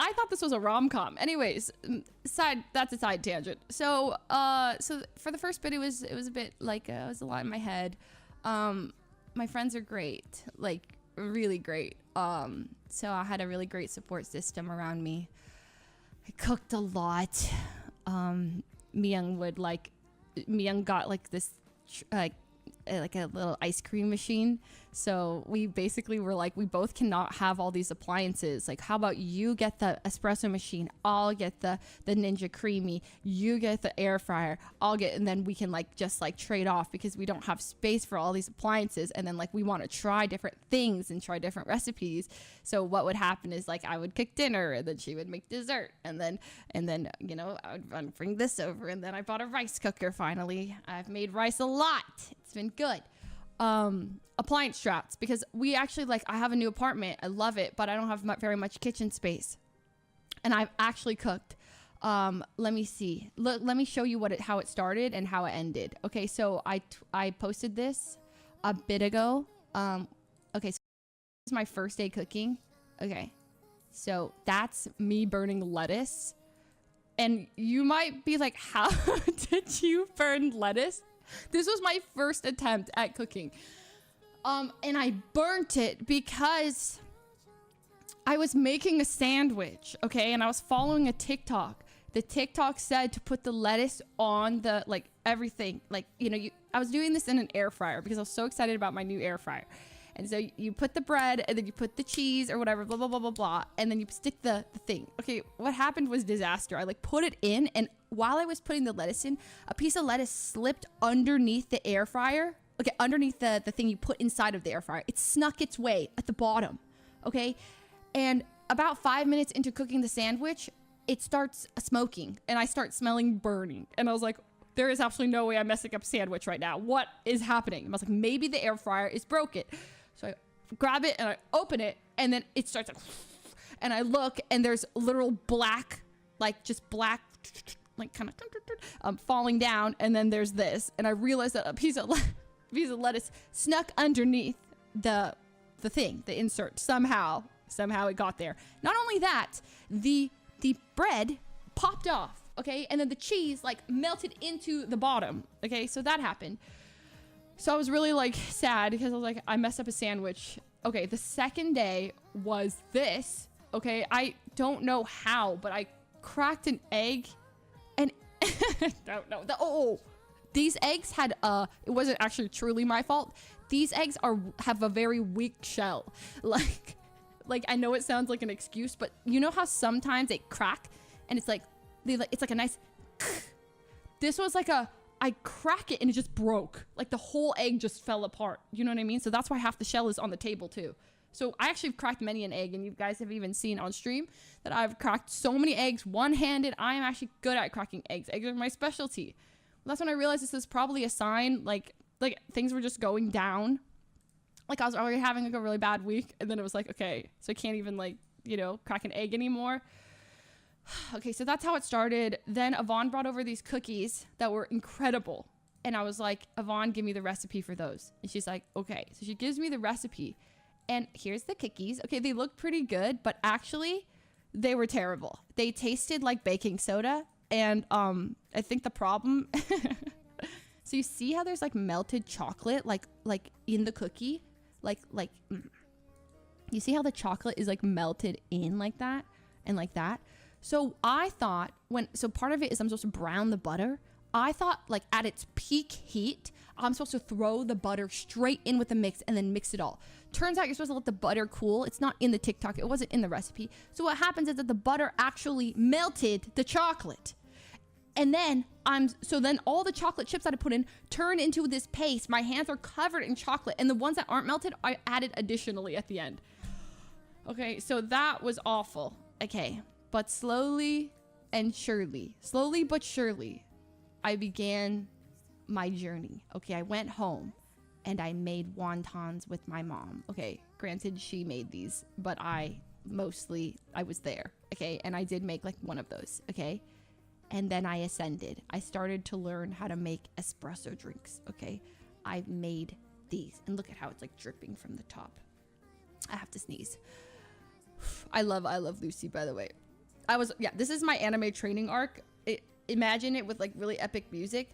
I thought this was a rom-com. Anyways, that's a side tangent. So so for the first bit, it was a bit like it was a lot in my head. My friends are great, like really great. So I had a really great support system around me. I cooked a lot. Myung got like this like a little ice cream machine. So we basically were like, we both cannot have all these appliances. Like, how about you get the espresso machine? I'll get the Ninja Creamy. You get the air fryer. I'll get, and then we can like just like trade off because we don't have space for all these appliances. And then like we want to try different things and try different recipes. So what would happen is like I would cook dinner and then she would make dessert, and then you know I would bring this over, and then I bought a rice cooker. Finally, I've made rice a lot. It's been good. Appliance straps, because we actually like, I have a new apartment. I love it, but I don't have very much kitchen space. And I've actually cooked. Let me see. Let me show you how it started and how it ended. Okay, so I posted this a bit ago. Okay, so this is my first day cooking. Okay, so that's me burning lettuce. And you might be like, how did you burn lettuce? This was my first attempt at cooking. And I burnt it because I was making a sandwich, okay? And I was following a TikTok. The TikTok said to put the lettuce on the, like, everything. Like, you know, I was doing this in an air fryer because I was so excited about my new air fryer. And so you put the bread, and then you put the cheese or whatever, blah, blah, blah, blah, blah. And then you stick the thing. Okay, what happened was disaster. I, like, put it in, and while I was putting the lettuce in, a piece of lettuce slipped underneath the air fryer. Okay, underneath the thing you put inside of the air fryer. It snuck its way at the bottom, okay? And about 5 minutes into cooking the sandwich, it starts smoking, and I start smelling burning. And I was like, there is absolutely no way I'm messing up a sandwich right now. What is happening? And I was like, maybe the air fryer is broken. So I grab it, and I open it, and then it starts like, and I look, and there's literal black, like just black, like kind of falling down, and then there's this, and I realized that a piece of lettuce snuck underneath the thing, the insert. Somehow it got there. Not only that, the bread popped off, okay, and then the cheese like melted into the bottom. Okay, so that happened. So I was really like sad because I was like, I messed up a sandwich. Okay, the second day was this. Okay, I don't know how, but I cracked an egg, and don't know. These eggs had it wasn't actually truly my fault. These eggs have a very weak shell. Like I know it sounds like an excuse, but you know how sometimes they crack and it's like it's like a nice this was like I crack it and it just broke. Like the whole egg just fell apart. You know what I mean? So that's why half the shell is on the table too. So I actually cracked many an egg, and you guys have even seen on stream that I've cracked so many eggs one-handed. I am actually good at cracking eggs. Eggs are my specialty. That's when I realized this is probably a sign, like things were just going down. Like I was already having like a really bad week, and then it was like, okay, so I can't even like, you know, crack an egg anymore. Okay, so that's how it started. Then Yvonne brought over these cookies that were incredible. And I was like, Yvonne, give me the recipe for those. And she's like, okay. So she gives me the recipe. And here's the cookies. Okay, they look pretty good, but actually they were terrible. They tasted like baking soda. And I think the problem, so you see how there's like melted chocolate, like in the cookie, you see how the chocolate is like melted in like that and like that. So I thought so part of it is I'm supposed to brown the butter. I thought like at its peak heat, I'm supposed to throw the butter straight in with the mix and then mix it all. Turns out you're supposed to let the butter cool. It's not in the TikTok. It wasn't in the recipe. So what happens is that the butter actually melted the chocolate. And then so then all the chocolate chips that I put in turn into this paste. My hands are covered in chocolate, and the ones that aren't melted, I added additionally at the end. Okay, so that was awful. Okay, but slowly but surely, I began my journey. Okay, I went home and I made wontons with my mom. Okay, granted, she made these, but I was there. Okay, and I did make like one of those. Okay. And then I ascended. I started to learn how to make espresso drinks, okay? I've made these. And look at how it's like dripping from the top. I have to sneeze. I love Lucy, by the way. I was, yeah, this is my anime training arc. Imagine it with like really epic music.